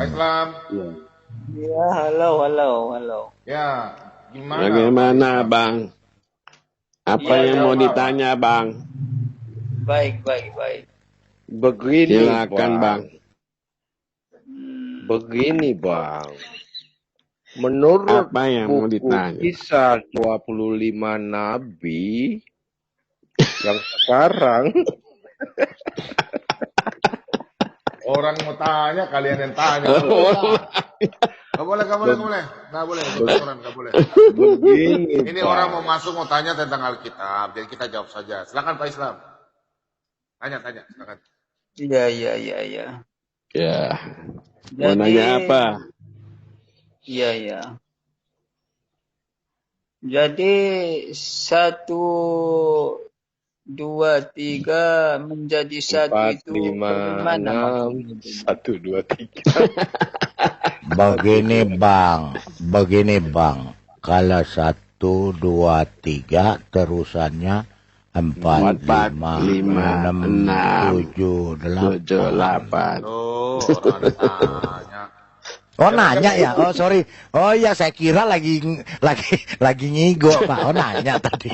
Pak Islam. Ya, halo. Ya, gimana? Bagaimana Bang? Apa Ya, yang mau ditanya Bang? baik. Begini, Silakan Bang. Begini, Bang. Menurut Apa yang mau buku ditanya? Kisah 25 Nabi yang sekarang Orang mau tanya, kalian yang tanya. Gak boleh. begini, Ini Bang. orang mau masuk, mau tanya tentang Alkitab. Jadi kita jawab saja. Silakan Pak Islam. Tanya, silakan. Iya. Ya. Mau nanya apa? Iya. Jadi 1, 2, 3 menjadi 1 4, itu 5, bagaimana 6, maksudnya? 1, 2, 3. Begini bang, kalau 1, 2, 3 terusannya 4, 5, 6, 7, 8. 8. Oh, orang ada tanya. Oh nanya ya? Oh sorry. Oh ya saya kira lagi ngigo Pak. Oh nanya tadi.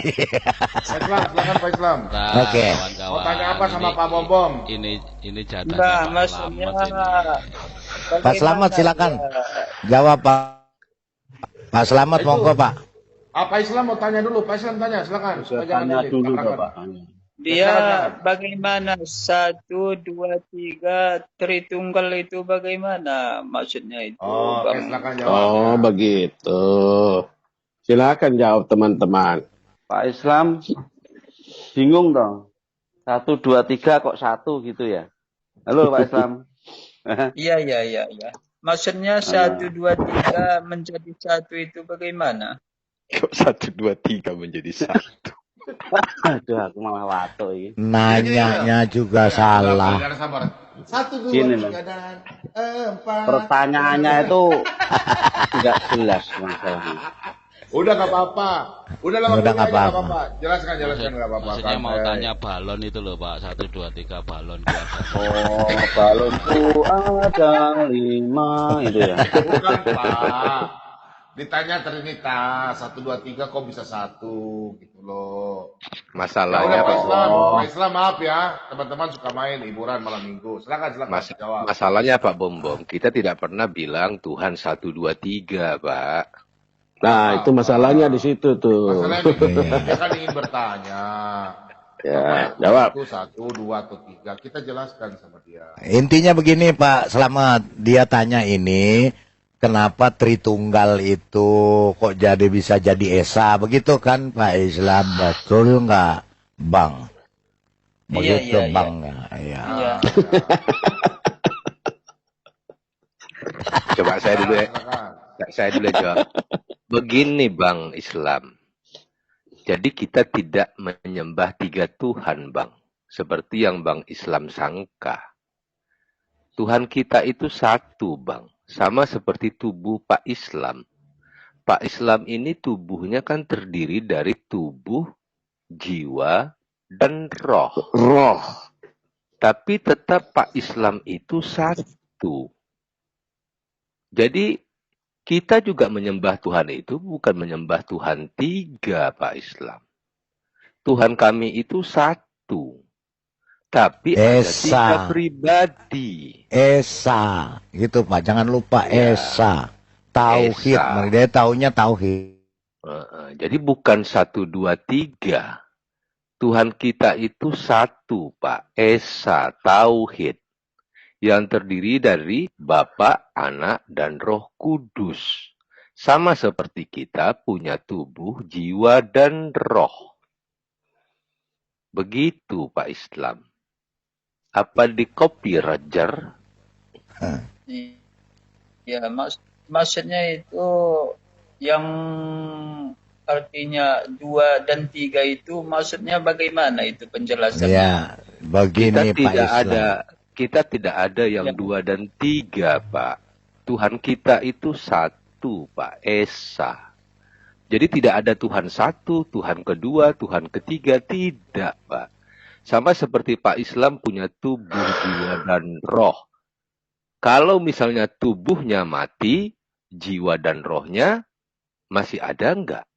Silakan Pak Islam. Oke. Mau tanya apa sama Pak Bom? Ini jatahnya Enggak, Pak maksudnya Slamet ini. Pak Slamet silakan. Jawab Pak. Pak Slamet monggo Pak. Pak Islam mau tanya dulu. Pak Islam tanya, silakan. Tanya dulu Bapak. Dia bagaimana 1, 2, 3 Tritunggal itu bagaimana maksudnya itu? Oh, oke, Bang? silakan jawab. Oh, begitu. Silakan jawab teman-teman. Pak Islam bingung dong. 1, 2, 3 kok 1 gitu ya? Halo Pak Islam. Iya. Maksudnya 1, 2, 3 menjadi 1 itu bagaimana? Kok 1, 2, 3 menjadi 1? Aduh, aku malah watuk ini. Nanyanya juga salah. Sabar. 1, 2, Gini, 3 dan 4. Pertanyaannya itu tidak jelas masalahnya. Udah nggak apa-apa. Udah Udah nggak apa-apa. Jelaskan nggak apa-apa. Maksudnya mau tanya balon itu loh Pak, 1, 2, 3 balon. Oh, balonku ada 5 itu ya. Bukan Pak. Ditanya Trinitas 1, 2, 3 kok bisa 1 gitu loh. Masalahnya Pak Pak Islam, Bom. Pak Islam maaf ya, teman-teman suka main hiburan malam minggu. Silakan jawab. Masalahnya Pak Bom, kita tidak pernah bilang Tuhan 1, 2, 3, Pak. Nah, itu masalahnya di situ tuh. Masalahnya dia kan ingin bertanya. Ya, jawab. Itu 1, 2 atau 3 kita jelaskan sama dia. Intinya begini Pak Slamet, dia tanya ini kenapa Tritunggal itu kok bisa jadi Esa begitu kan Pak Islam, betul nggak Bang? Begitu Iya. Bang ya. Iya. Coba saya dulu ya. Silakan. Saya dulu jawab. Begini Bang Islam. Jadi kita tidak menyembah 3 Tuhan Bang. Seperti yang Bang Islam sangka. Tuhan kita itu 1 Bang. Sama seperti tubuh Pak Islam. Pak Islam ini tubuhnya kan terdiri dari tubuh, jiwa, dan roh. Tapi tetap Pak Islam itu 1. Jadi kita juga menyembah Tuhan itu bukan menyembah Tuhan 3 Pak Islam. Tuhan kami itu 1. Tapi Esa. ada 3 pribadi. Esa gitu Pak, jangan lupa Ya. Esa. Tauhid, Esa. dia taunya tauhid. Jadi bukan 1, 2, 3. Tuhan kita itu 1 Pak. Esa, tauhid. Yang terdiri dari Bapa, Anak, dan Roh Kudus. Sama seperti kita punya tubuh, jiwa, dan roh. Begitu Pak Islam. Apa di copy Roger? Ya, maksudnya itu yang artinya 2 dan 3 itu maksudnya bagaimana itu penjelasannya? Ya, begini Pak Islam. Kita tidak ada yang 2 dan 3 Pak. Tuhan kita itu 1 Pak. Esa. Jadi tidak ada Tuhan 1, Tuhan kedua, Tuhan ketiga. Tidak Pak. Sama seperti Pak Islam punya tubuh, jiwa, dan roh. Kalau misalnya tubuhnya mati, jiwa dan rohnya masih ada nggak?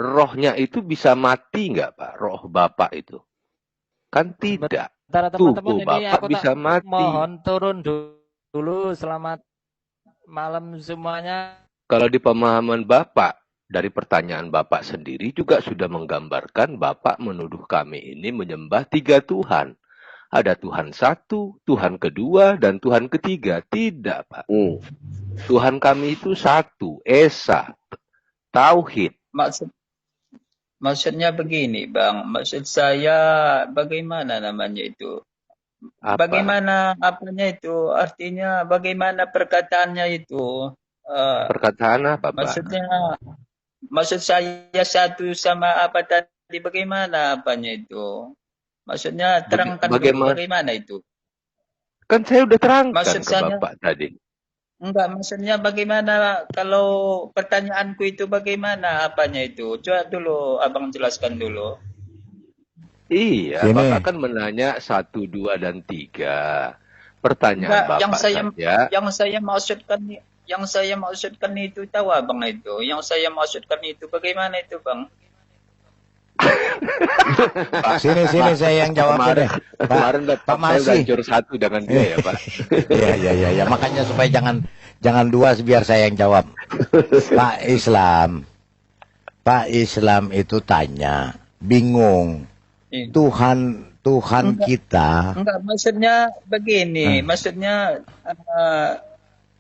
Rohnya itu bisa mati nggak, Pak? Roh Bapak itu? Kan tidak. Sementara Tubuh teman-teman ini Bapak aku tak bisa mati. mohon turun dulu. Selamat malam semuanya. Kalau di pemahaman Bapak, dari pertanyaan Bapak sendiri juga sudah menggambarkan Bapak menuduh kami ini menyembah 3 Tuhan. Ada Tuhan satu, Tuhan kedua, dan Tuhan ketiga. Tidak, Pak. Tuhan kami itu satu, Esa, Tauhid. Maksudnya begini, Bang. Maksud saya bagaimana namanya itu? Apa? Bagaimana apanya itu? Artinya bagaimana perkataannya itu? Perkataan apa, Pak? Maksud saya satu sama apa tadi? Bagaimana apanya itu? Maksudnya terangkan dulu bagaimana itu? Kan saya udah terangkan Maksud ke Bapak tadi. Enggak, maksudnya bagaimana kalau pertanyaanku itu bagaimana apanya itu? Coba dulu Abang jelaskan dulu. Iya, Sini. Bapak kan menanya 1, 2, dan 3. Pertanyaan Enggak, Bapak yang saya maksudkan itu tahu Abang itu. Yang saya maksudkan itu bagaimana itu, Bang? Sini saya yang jawab deh. Kemarin Pak saya Masih. hancur 1 dengan dia ya, Pak. Iya. Makanya supaya jangan 2 biar saya yang jawab. Pak Islam itu tanya, bingung. Tuhan kita. Enggak, maksudnya begini, maksudnya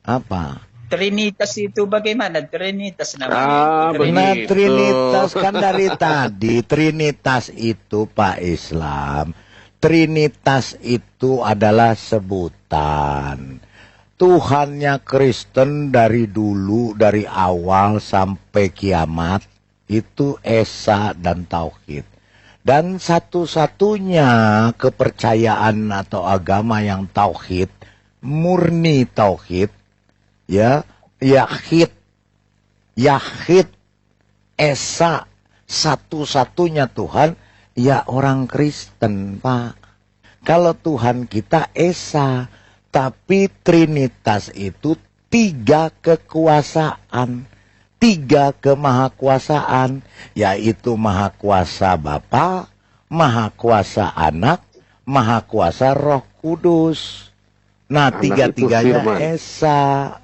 Apa? Trinitas itu bagaimana? Trinitas namanya. Nah, Trinitas kan dari tadi. Trinitas itu Pak Islam. Trinitas itu adalah sebutan. Tuhannya Kristen dari dulu, dari awal sampai kiamat, itu Esa dan Tauhid. Dan satu-satunya kepercayaan atau agama yang Tauhid, murni Tauhid, ya, Yahid, Esa, satu-satunya Tuhan, ya orang Kristen, Pak. Kalau Tuhan kita Esa, tapi Trinitas itu 3 kekuasaan, 3 kemahakuasaan, yaitu Maha Kuasa Bapa, Maha Kuasa Anak, Maha Kuasa Roh Kudus. Nah, tiga-tiganya Esa.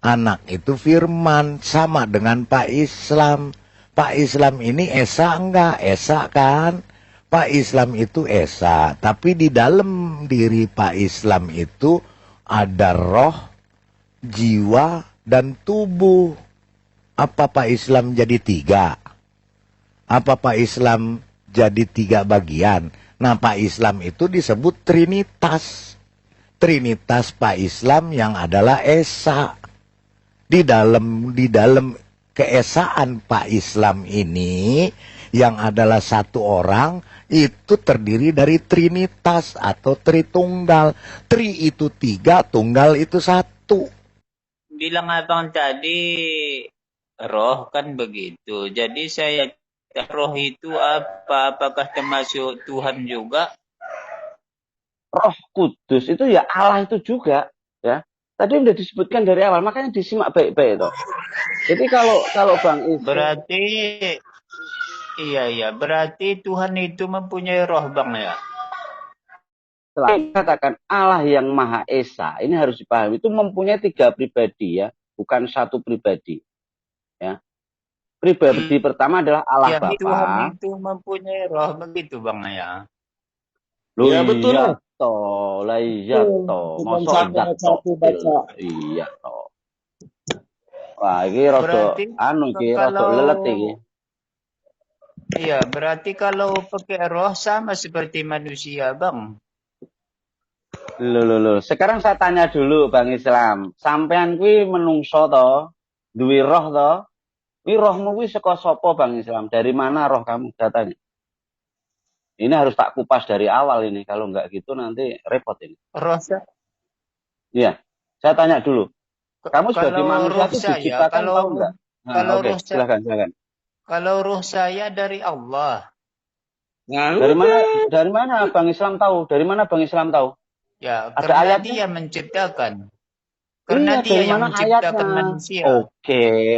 Anak itu firman, sama dengan Pak Islam. Pak Islam ini Esa enggak? Esa kan? Pak Islam itu Esa. Tapi di dalam diri Pak Islam itu ada roh, jiwa, dan tubuh. Apa Pak Islam jadi 3? Apa Pak Islam jadi 3 bagian? Nah, Pak Islam itu disebut Trinitas. Trinitas Pak Islam yang adalah Esa. Di dalam keesaan Pak Islam ini yang adalah satu orang itu terdiri dari Trinitas atau Tritunggal. Tri itu 3, tunggal itu 1. Bilang Abang tadi roh kan begitu. Jadi saya roh itu apa? Apakah termasuk Tuhan juga? Roh Kudus itu ya Allah itu juga, ya. Tadi udah disebutkan dari awal, makanya disimak baik-baik itu. Jadi kalau Bang Islam Berarti berarti Tuhan itu mempunyai roh, Bang, ya. selalu katakan Allah yang Maha Esa, ini harus dipahami, itu mempunyai 3 pribadi ya, bukan 1 pribadi. Ya. Pribadi pertama adalah Allah Bapa. Tuhan itu mempunyai roh begitu, Bang, ya. Loh, Ya, betul. iya toh, lah iya toh. Bukan Mosok sampai enggak satu toh. baca. Iya toh. Wah, iki rada Berarti iki rada lelet iki. Iya, berarti kalau pakai roh sama seperti manusia, Bang. Loh. Sekarang saya tanya dulu Bang Islam. Sampean kuwi menungso to? Duwe roh to? Kuwi rohmu kuwi saka sapa Bang Islam? Dari mana roh kamu datanya? Ini harus tak kupas dari awal ini. Kalau enggak gitu nanti repot ini. Roh Iya. Saya tanya dulu. Kamu sebagai manusia itu diciptakan tahu enggak? Kalau oke, roh silakan. Kalau roh saya dari Allah. Dari mana Bang Islam tahu? Dari mana Bang Islam tahu? Ya, Ada karena ayatnya? dia menciptakan. Karena Iya, dia dari yang mana menciptakan ayatnya? manusia.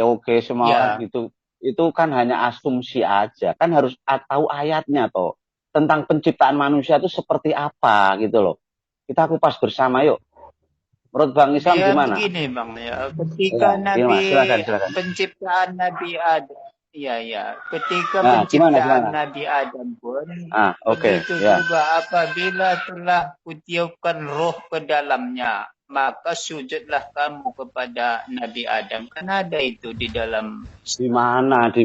Oke, semua Ya, gitu. Itu kan hanya asumsi aja. Kan harus tahu ayatnya toh. Tentang penciptaan manusia itu seperti apa gitu loh. Kita kupas bersama yuk. Menurut Bang Islam dia gimana? begini Bang ya. Ya, Ketika gimana? Silakan. penciptaan Nabi Adam, ketika Nah, gimana? penciptaan Nabi Adam pun Oke, begitu ya. juga apabila telah kutiupkan roh ke dalamnya, maka sujudlah kamu kepada Nabi Adam. Kan ada itu di dalam Di mana? Hah?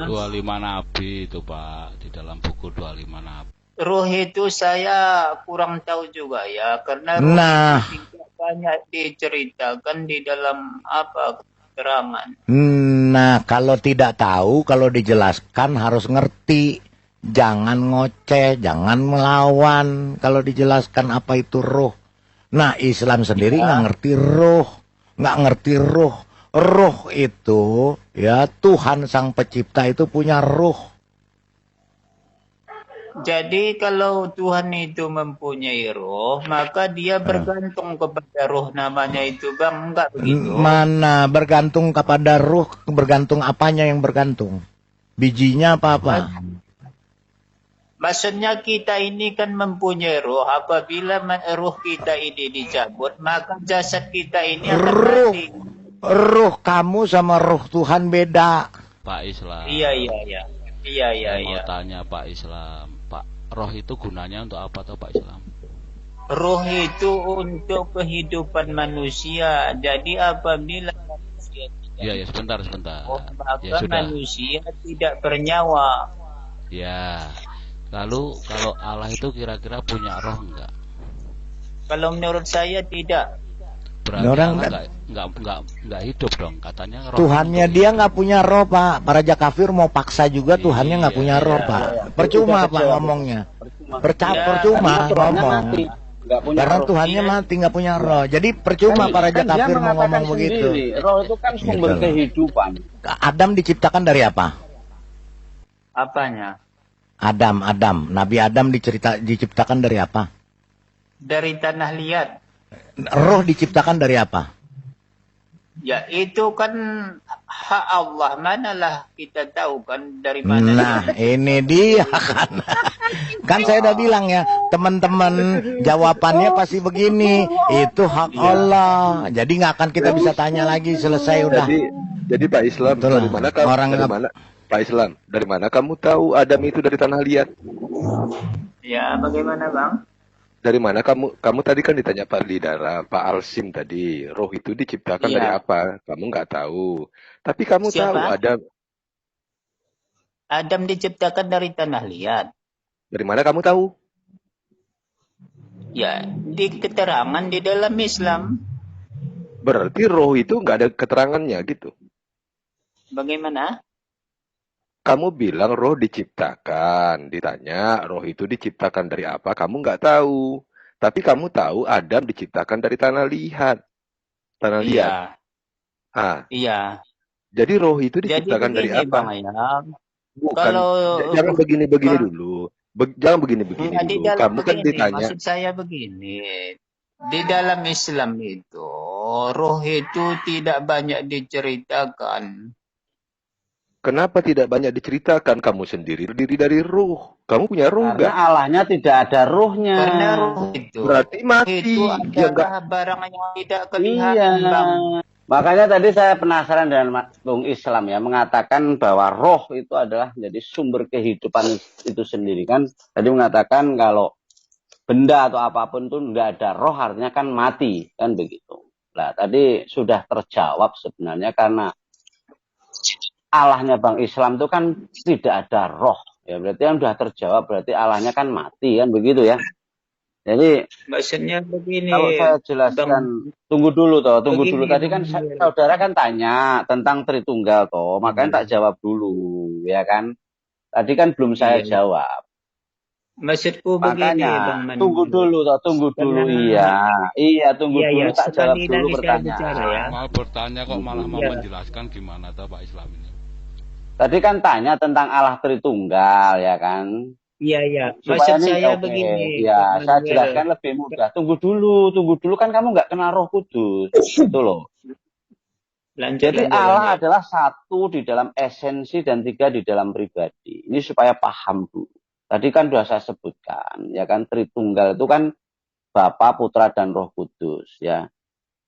25 Nabi itu Pak, di dalam buku 25 Nabi. Roh itu saya kurang tahu juga ya, karena roh Nah, itu tidak banyak diceritakan di dalam keterangan. nah kalau tidak tahu, kalau dijelaskan harus ngerti. Jangan ngoceh, jangan melawan. Kalau dijelaskan apa itu roh. Nah, Islam sendiri nggak ngerti roh. Nggak ngerti roh. Roh itu, ya Tuhan Sang Pencipta itu punya roh. Jadi kalau Tuhan itu mempunyai roh, maka dia bergantung kepada roh namanya itu Bang, enggak begitu? Mana bergantung kepada roh, bergantung apanya yang bergantung? Bijinya apa-apa? Maksudnya kita ini kan mempunyai roh. Apabila roh kita ini dicabut, maka jasad kita ini akan Roh. mati. Roh kamu sama roh Tuhan beda. Pak Islam. Iya. Saya mau tanya Pak Islam, Pak, roh itu gunanya untuk apa toh Pak Islam? Roh itu untuk kehidupan manusia. Jadi apabila manusia Ya, sebentar. maka Ya sudah. manusia tidak bernyawa. Ya. Lalu kalau Allah itu kira-kira punya roh enggak? Kalau menurut saya tidak. Berarti Orang Allah enggak hidup dong. Katanya roh. Tuhannya itu dia hidup. nggak punya roh, Pak. Para jakafir mau paksa juga Tuhannya nggak punya roh, Pak. Percuma, Pak, ngomongnya. Percuma ngomong. Karena Tuhannya mati nggak punya roh. Jadi percuma para Kan dia jakafir mau mengatakan ngomong begitu. sendiri, roh itu kan sumber Gitu. kehidupan. Adam diciptakan dari apa? Apanya? Adam. Nabi Adam diciptakan dari apa? Dari tanah liat. Roh diciptakan dari apa? Ya itu kan hak Allah. Manalah kita tahu kan dari mana. Nah, ini dia kan. Kan saya udah bilang ya, teman-teman jawabannya pasti begini. Itu hak Allah. Jadi nggak akan kita bisa tanya lagi, selesai udah. Jadi Pak Islam, Itulah, Pak Islam, dari mana kamu tahu Adam itu dari tanah liat? Ya bagaimana Bang? Dari mana kamu tadi kan ditanya Pak Lidara, Pak Alsim tadi, roh itu diciptakan Iya. dari apa? Kamu nggak tahu. Tapi kamu Siapa? tahu Adam diciptakan dari tanah liat. dari mana kamu tahu? Ya di keterangan di dalam Islam. Berarti roh itu nggak ada keterangannya gitu. Bagaimana? Kamu bilang roh diciptakan, ditanya roh itu diciptakan dari apa? Kamu nggak tahu. Tapi kamu tahu Adam diciptakan dari tanah liat. Tanah liat. Iya. Jadi roh itu diciptakan dari apa? Bang Ayam. Bukan. Kalau Jangan begini-begini dulu. Jangan begini-begini Nah, di dulu. dalam Kamu kan begini, ditanya. maksud saya begini. Di dalam Islam itu, roh itu tidak banyak diceritakan. Kenapa tidak banyak diceritakan? Kamu sendiri terdiri dari ruh. Kamu punya ruh Karena nggak? Allahnya tidak ada ruhnya. Karena roh itu, Berarti mati. itu Ya nggak. adalah barang yang tidak Iya. kelihatan, Bang. Makanya tadi saya penasaran dengan Bung Islam ya, mengatakan bahwa roh itu adalah jadi sumber kehidupan itu sendiri kan. Tadi mengatakan kalau benda atau apapun itu tidak ada roh artinya kan mati kan begitu. Nah tadi sudah terjawab sebenarnya karena Allahnya Bang Islam itu kan tidak ada roh ya, berarti kan sudah terjawab, berarti Allahnya kan mati kan begitu ya. Jadi Maksudnya begini, kalau saya jelaskan, tunggu dulu begini, tadi kan saudara kan tanya tentang Tritunggal toh, makanya tak jawab dulu ya kan. Tadi kan belum saya jawab. Maksudku begini, Bang Makanya Manu. tunggu dulu iya tunggu dulu tak jawab dulu pertanyaan. Ya. Mau bertanya kok malah mau menjelaskan gimana toh Pak Islam ini? Tadi kan tanya tentang Allah Tritunggal ya kan. Iya, iya. Supaya Maksud ini saya oke, begini, Pak ya saya Manuel. jelaskan lebih mudah. Tunggu dulu kan kamu nggak kenal Roh Kudus, itu loh. Lanjut, Jadi lanjut, Allah lanjut. adalah satu di dalam esensi dan tiga di dalam pribadi. Ini supaya paham dulu. Tadi kan sudah saya sebutkan, ya kan Tritunggal itu kan Bapa, Putra dan Roh Kudus, ya.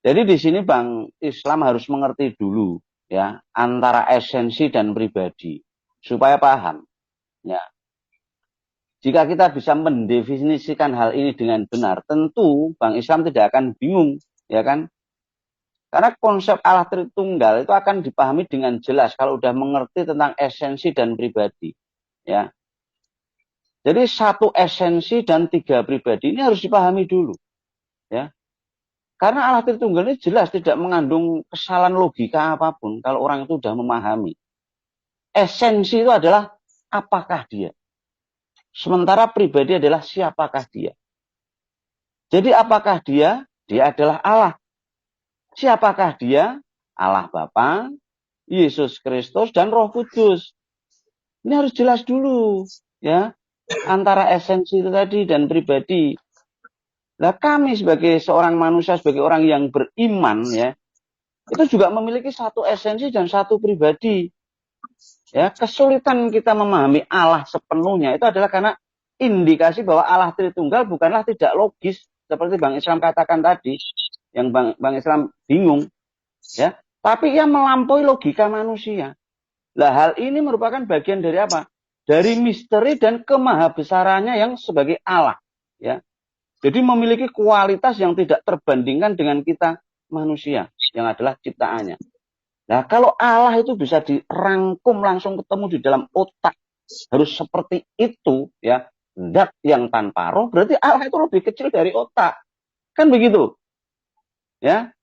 Jadi di sini Bang Islam harus mengerti dulu, ya, antara esensi dan pribadi supaya paham, ya. Jika kita bisa mendefinisikan hal ini dengan benar, tentu Bang Islam tidak akan bingung, ya kan? Karena konsep Allah Tritunggal itu akan dipahami dengan jelas kalau udah mengerti tentang esensi dan pribadi, ya. Jadi satu esensi dan tiga pribadi ini harus dipahami dulu, ya. Karena Allah Tritunggal ini jelas tidak mengandung kesalahan logika apapun kalau orang itu sudah memahami. Esensi itu adalah apakah dia. Sementara pribadi adalah siapakah dia. Jadi apakah dia? Dia adalah Allah. Siapakah dia? Allah Bapa, Yesus Kristus, dan Roh Kudus. Ini harus jelas dulu, ya, antara esensi itu tadi dan pribadi. Nah, kami sebagai seorang manusia, sebagai orang yang beriman, ya, itu juga memiliki satu esensi dan satu pribadi. Ya, kesulitan kita memahami Allah sepenuhnya itu adalah karena indikasi bahwa Allah Tritunggal bukanlah tidak logis seperti Bang Islam katakan tadi, yang Bang Islam bingung, ya, tapi ia melampaui logika manusia. Nah, hal ini merupakan bagian dari apa? Dari misteri dan kemahabesarannya yang sebagai Allah, ya. Jadi memiliki kualitas yang tidak terbandingkan dengan kita manusia yang adalah ciptaannya. Nah, kalau Allah itu bisa dirangkum langsung ketemu di dalam otak, harus seperti itu, ya, zat yang tanpa roh, berarti Allah itu lebih kecil dari otak. Kan begitu? Ya.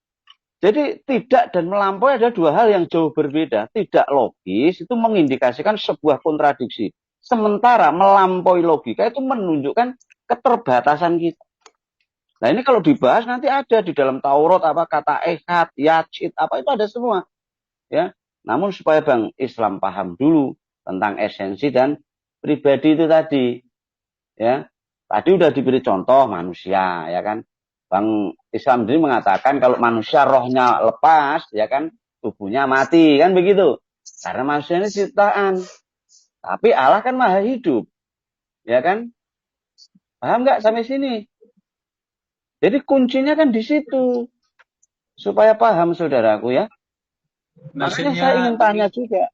Jadi tidak dan melampaui ada dua hal yang jauh berbeda. Tidak logis itu mengindikasikan sebuah kontradiksi. Sementara melampaui logika itu menunjukkan keterbatasan kita. Nah, ini kalau dibahas nanti ada di dalam Taurat apa kata ehad, yachid, apa itu ada semua. Ya, namun supaya Bang Islam paham dulu tentang esensi dan pribadi itu tadi, ya. Tadi udah diberi contoh manusia, ya kan. Bang Islam sendiri mengatakan kalau manusia rohnya lepas, ya kan, tubuhnya mati, kan begitu. Karena manusia ini ciptaan. Tapi Allah kan maha hidup, ya kan. Paham nggak sampai sini? Jadi kuncinya kan di situ. Supaya paham saudaraku, ya. Makanya saya ingin tanya juga.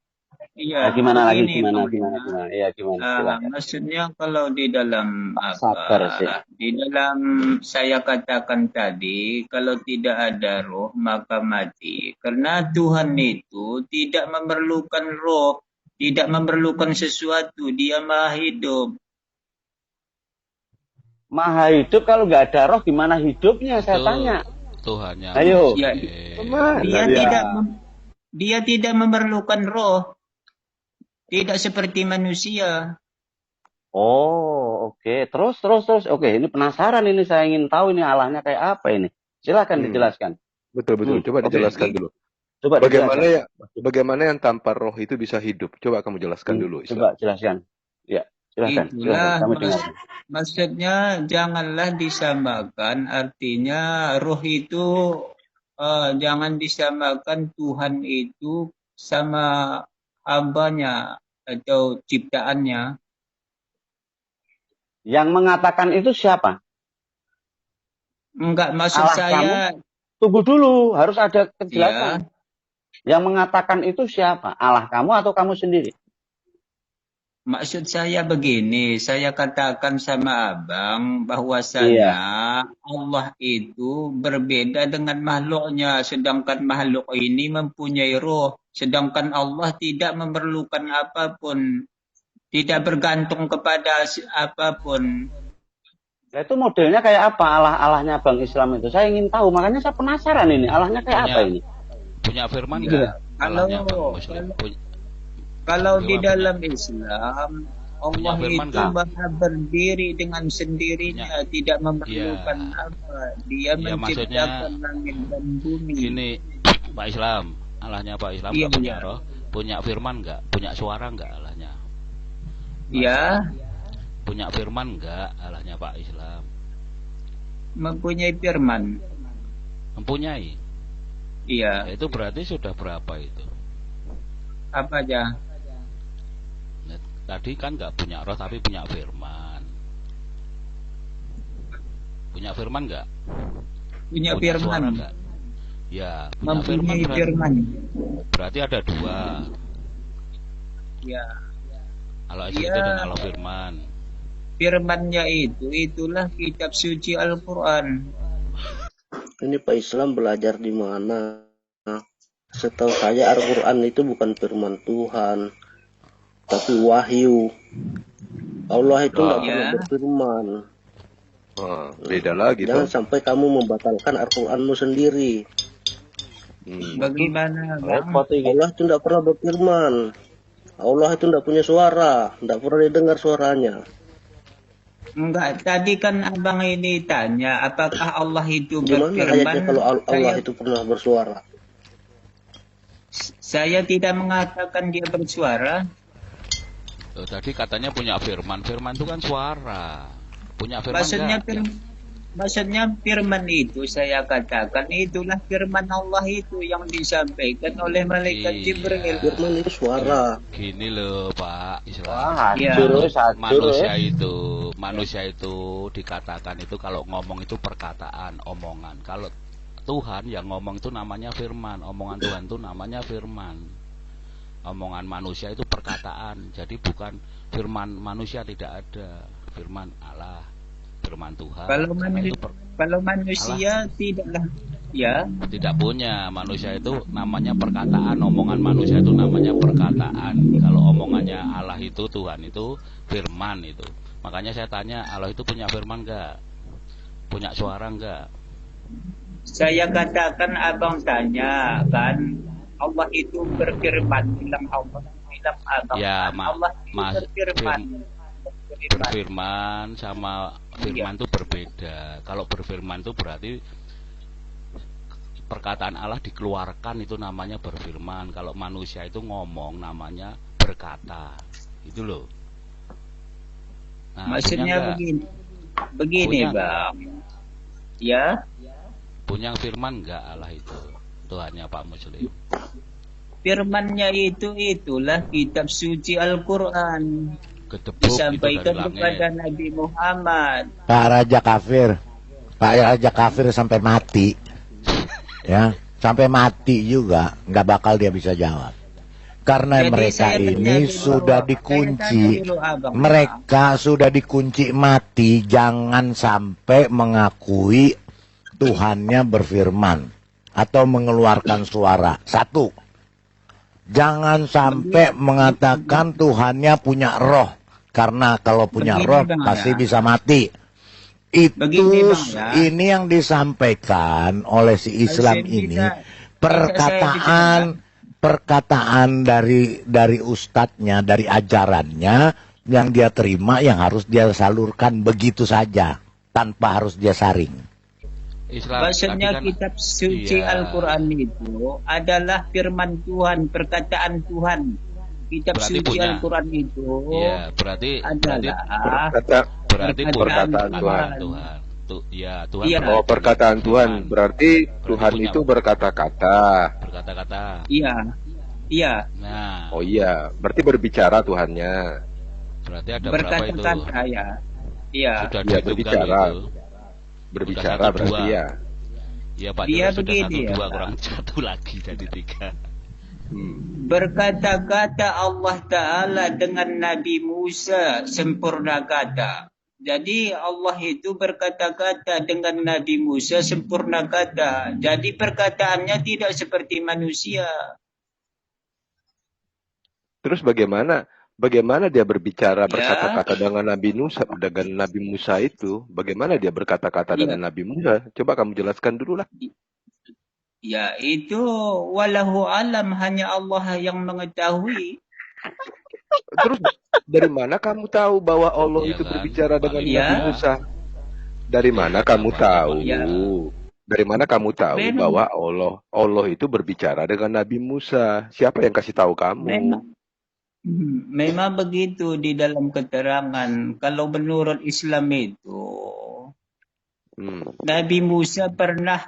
Iya, Gimana lagi? begini, Gimana? Ya, gimana? Silakan. maksudnya kalau di dalam Sabar sih. di dalam saya katakan tadi, kalau tidak ada roh maka mati. Karena Tuhan itu tidak memerlukan roh, tidak memerlukan sesuatu, Dia maha hidup. Maha hidup kalau nggak ada roh gimana hidupnya? Saya tanya. Tuhannya. Ayo. Ya, dia tidak memerlukan roh. Tidak seperti manusia. Oh, oke. Terus. Oke, ini penasaran ini, saya ingin tahu ini Allahnya kayak apa ini. Silakan dijelaskan. Betul. Coba dijelaskan dulu. Coba Bagaimana yang tanpa roh itu bisa hidup? Coba kamu jelaskan dulu. Coba jelaskan. Ya, silakan. Itulah Kami dengar. maksudnya janganlah disamakan. Artinya roh itu jangan disamakan Tuhan itu sama hambanya atau ciptaannya. Yang mengatakan itu siapa? Enggak, maksud Allah saya. Kamu? Tunggu dulu, harus ada kejelasan. Ya. Yang mengatakan itu siapa? Allah kamu atau kamu sendiri? Maksud saya begini, saya katakan sama abang bahwasanya Allah itu berbeda dengan makhluknya, sedangkan makhluk ini mempunyai roh, sedangkan Allah tidak memerlukan apapun, tidak bergantung kepada apapun. Nah, itu modelnya kayak apa Allahnya Bang Islam itu? Saya ingin tahu, makanya saya penasaran ini Allahnya kayak apa ini? Punya firman nggak? Kalau di dalam Islam, Allah itu maha berdiri dengan sendirinya, tidak memerlukan apa. Dia menciptakan langit dan bumi. Gini, Pak Islam, Allahnya Pak Islam nggak punya roh, punya firman nggak, punya suara nggak Allahnya? Iya. Punya firman enggak Allahnya Pak Islam? Mempunyai firman. Mempunyai. Iya. Itu berarti sudah berapa itu? Apa aja? Nah, tadi kan enggak punya roh tapi punya firman. Punya firman enggak? Punya Suara firman. enggak? Ya, punya Mempunyai berarti, firman. berarti ada dua. Ya. Allah Iya. itu dan Allah firman. Firmannya itulah kitab suci Al-Quran. Ini Pak Islam belajar di mana? Setahu saya Al-Quran itu bukan firman Tuhan, tapi wahyu. Allah itu tidak pernah berfirman. Beda lagi Jangan tuh. sampai kamu membatalkan Al-Quranmu sendiri. Bagaimana, Bang? Allah itu tidak pernah berfirman. Allah itu tidak punya suara, tidak pernah didengar suaranya. Enggak, tadi kan abang ini tanya apakah Allah itu Gimana berfirman. ayatnya kalau Allah itu pernah bersuara? Saya tidak mengatakan dia bersuara. Tadi katanya punya firman. Firman itu kan suara. Punya firman Maksudnya enggak? maksudnya firman itu saya katakan itulah firman Allah itu yang disampaikan oleh malaikat Jibril. Firman itu suara. Gini loh Pak Islam. Wah, Iya. Manusia itu dikatakan itu kalau ngomong itu perkataan, omongan. Kalau Tuhan yang ngomong itu namanya firman. Omongan Tuhan itu namanya firman. Omongan manusia itu perkataan. Jadi bukan firman manusia, tidak ada. Firman Allah, firman Tuhan. Kalau manusia tidaklah ya. Tidak punya. Manusia itu namanya perkataan. Omongan manusia itu namanya perkataan. Kalau omongannya Allah itu, Tuhan itu firman itu. Makanya saya tanya, Allah itu punya firman enggak? Punya suara enggak? Saya katakan abang tanya kan Allah itu berfirman, bilang Allah bilang abang Ya, kan, Allah itu berfirman. Berfirman sama firman itu berbeda. Kalau berfirman itu berarti perkataan Allah dikeluarkan, itu namanya berfirman. Kalau manusia itu ngomong namanya berkata. Itu loh. Nah, Maksudnya begini Punya Bang. Ya, punya firman enggak Allah itu? Tuhannya Pak Muslim. firmannya itulah kitab suci Al-Quran. Gedebuk Disampaikan itu dari kepada langit. Nabi Muhammad. Pak Raja kafir sampai mati, ya, sampai mati juga nggak bakal dia bisa jawab, karena Jadi mereka saya tanya ini dulu, sudah saya dikunci, tanya dulu, Abang. mereka sudah dikunci mati. Jangan sampai mengakui Tuhannya berfirman atau mengeluarkan suara. Satu, jangan sampai mengatakan Tuhannya punya roh, karena kalau punya Begini, roh Bang, pasti ya. bisa mati. Itu Begini, Bang, ya. ini yang disampaikan oleh si Islam Saya ini, bisa- perkataan dari ustadznya, dari ajarannya yang dia terima, yang harus dia salurkan begitu saja tanpa harus dia saring. Islam Maksudnya tadi kan- kitab suci Iya. Al-Quran itu adalah firman Tuhan, perkataan Tuhan. Kitab Berarti suci punya. Al-Quran itu Iya, berarti adalah berarti perkataan perkataan Tuhan. Tuhan. Ya, Tuhan Iya. berarti Oh, perkataan Tuhan. firman. Berarti Tuhan punya itu berkata-kata. berkata-kata. Iya, iya, Nah, Oh iya, berarti berbicara Tuhannya. berarti ada berapa itu? berkata-kata ya. Iya, Sudah Iya, dihitungkan berbicara. itu. Berbicara Sudah satu, berarti dua. ya. Iya Pak, Dia sudah begini, satu, dua, ya, kurang satu lagi jadi tiga. berkata-kata Allah Ta'ala dengan Nabi Musa sempurna kata. Jadi Allah itu berkata-kata dengan Nabi Musa sempurna kata. Jadi perkataannya tidak seperti manusia. Terus bagaimana dia berbicara Ya. berkata-kata dengan Nabi Musa itu? Bagaimana dia berkata-kata Ya. dengan Nabi Musa? Coba kamu jelaskan dulu lah. Ya itu walahu alam, hanya Allah yang mengetahui. Terus dari mana kamu tahu bahwa Allah Iya itu kan? berbicara dengan Iya. Nabi Musa? Dari mana kamu tahu? Ya. Dari mana kamu tahu Memang. bahwa Allah itu berbicara dengan Nabi Musa? Siapa yang kasih tahu kamu? Memang Memang begitu di dalam keterangan. Kalau menurut Islam itu, Nabi Musa pernah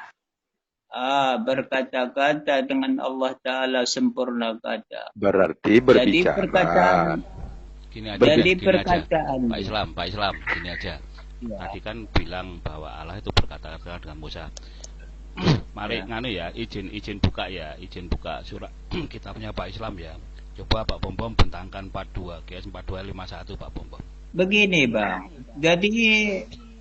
berkata-kata dengan Allah Ta'ala sempurna kata. Berarti Jadi berbicara. perkataan, Gini aja, jadi gini aja. perkataan. Pak Islam, gini aja. Ya. Tadi kan bilang bahwa Allah itu berkata-kata dengan Musa. Mari nganu ya, izin buka surat kitabnya Pak Islam ya. Coba Pak Bom bentangkan 42, GS 4251 Pak Bom. Begini Bang, jadi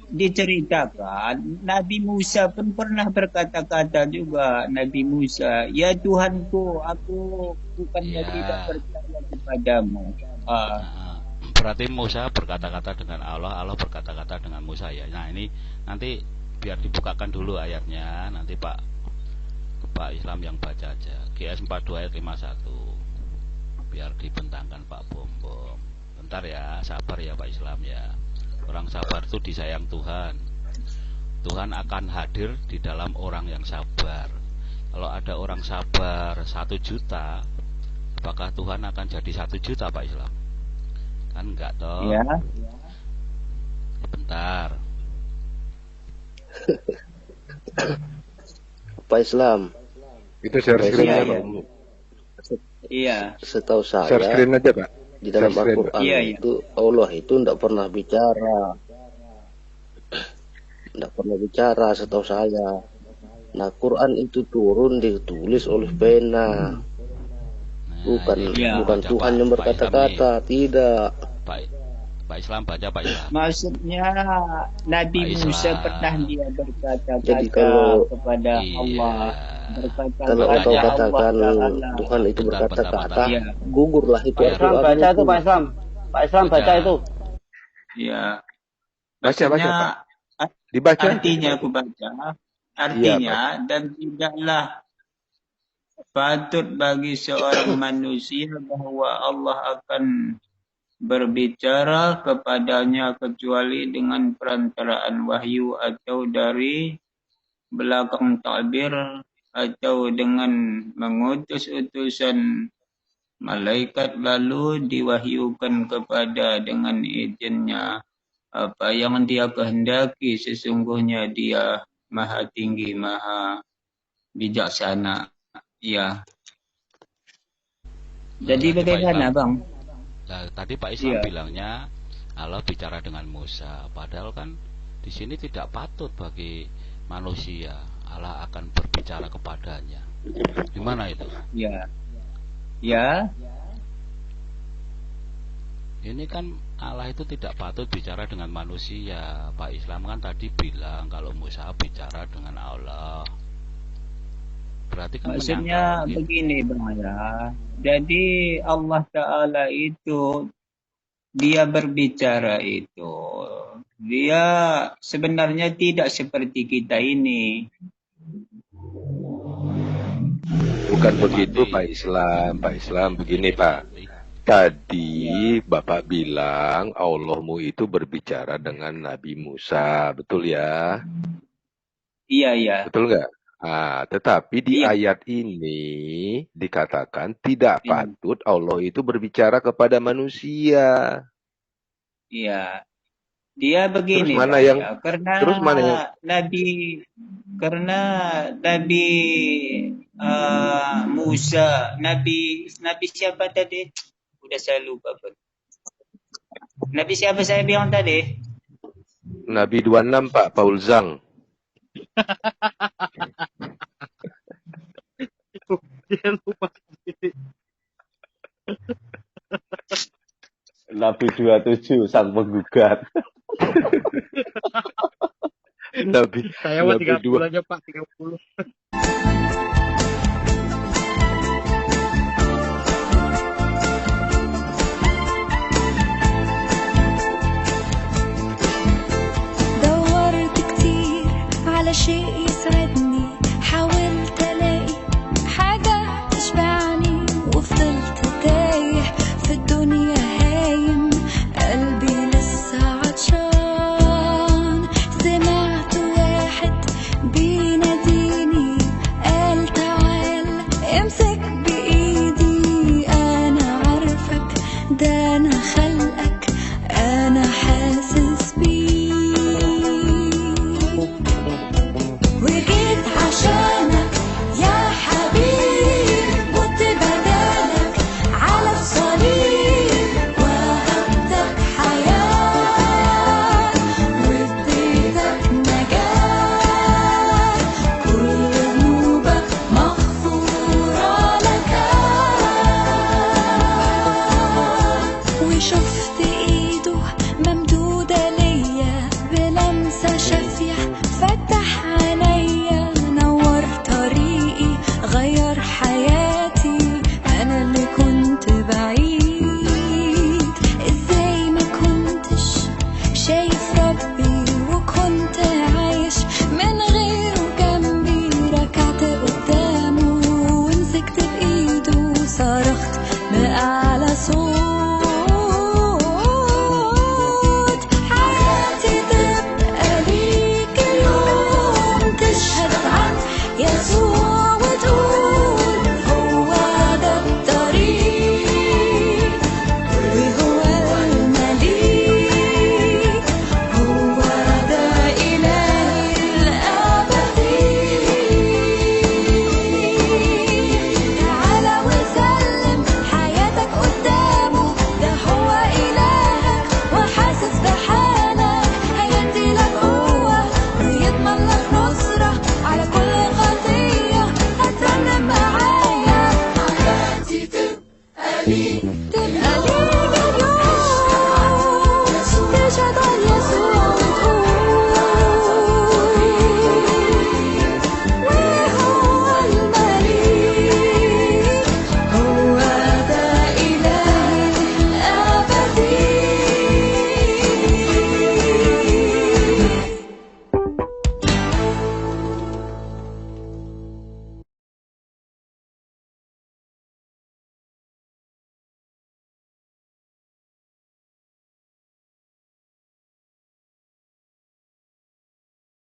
diceritakan Nabi Musa pun pernah berkata-kata juga. Nabi Musa, ya Tuhanku, aku bukannya tidak percaya kepadamu. Berarti Musa berkata-kata dengan Allah, Allah berkata-kata dengan Musa ya. Nah ini nanti biar dibukakan dulu ayatnya, nanti Pak Islam yang baca aja. GS 42 ayat 51. Biar dibentangkan Pak Bom. Bentar ya, sabar ya Pak Islam ya. Orang sabar itu disayang Tuhan. Tuhan akan hadir di dalam orang yang sabar. Kalau ada orang sabar 1 juta, apakah Tuhan akan jadi 1 juta Pak Islam? Kan enggak toh? Ya. Bentar. Pak Islam. Itu share screen-nya, Bang. Iya. Setahu saya, Share screen aja, Pak. di dalam Share screen, Al-Quran Iya. itu Allah itu tidak pernah bicara. Tidak pernah bicara setahu saya. Nah, Quran itu turun ditulis oleh pena. Bukan iya. bukan Baca, Tuhan Pak. yang Pak berkata-kata, tidak. Pak Islam baca Pak Islam. Maksudnya Nabi Pak Musa Islam. pernah dia Jadi berkata-kata kalau- kepada Iya. Allah. Berkata Kalau Makanya engkau kepada katakan Allah Ta'ala. Tuhan itu Bentar, berkata-kata, Iya. gugurlah itu Pak Islam Al-Quran baca itu. itu, Pak Islam. Pak Islam baca Baca. itu. Ya. Baca, Maksudnya, Pak. Dibaca. artinya aku baca. Artinya, dan tidaklah patut bagi seorang manusia bahwa Allah akan berbicara kepadanya kecuali dengan perantaraan wahyu atau dari belakang takbir atau dengan mengutus utusan malaikat lalu diwahyukan kepada dengan izinnya apa yang dia kehendaki. Sesungguhnya dia maha tinggi, maha bijaksana. Ya. Jadi Tadi Pak bagaimana Islam. Bang? Nah, tadi Pak Islam Iya. bilangnya Allah bicara dengan Musa, padahal kan di sini tidak patut bagi manusia Allah akan berbicara kepadanya. Di mana itu? Ya. Ya. Ini kan Allah itu tidak patut bicara dengan manusia. Pak Islam kan tadi bilang kalau Musa bicara dengan Allah. Berarti kan Maksudnya menyangkal gitu. begini Bang ya. Jadi Allah Ta'ala itu dia berbicara itu. Dia sebenarnya tidak seperti kita ini. Bukan begitu Pak Islam. Pak Islam begini Pak. Tadi Bapak bilang Allahmu itu berbicara dengan Nabi Musa, betul ya? Iya, iya. Betul nggak? Nah, tetapi di Iya. ayat ini dikatakan tidak patut Allah itu berbicara kepada manusia. Iya. Dia begini Terus mana Bang, yang- ya. Karena terus mana yang- Nabi Musa, Nabi siapa tadi? Udah saya lupa. Bang. Nabi siapa saya bilang tadi? Nabi 26 Pak Paul Zhang. Dia lupa. Nabi 27 sang penggugat. Nabi Saya mah Nabi 30 aja Pak, 30.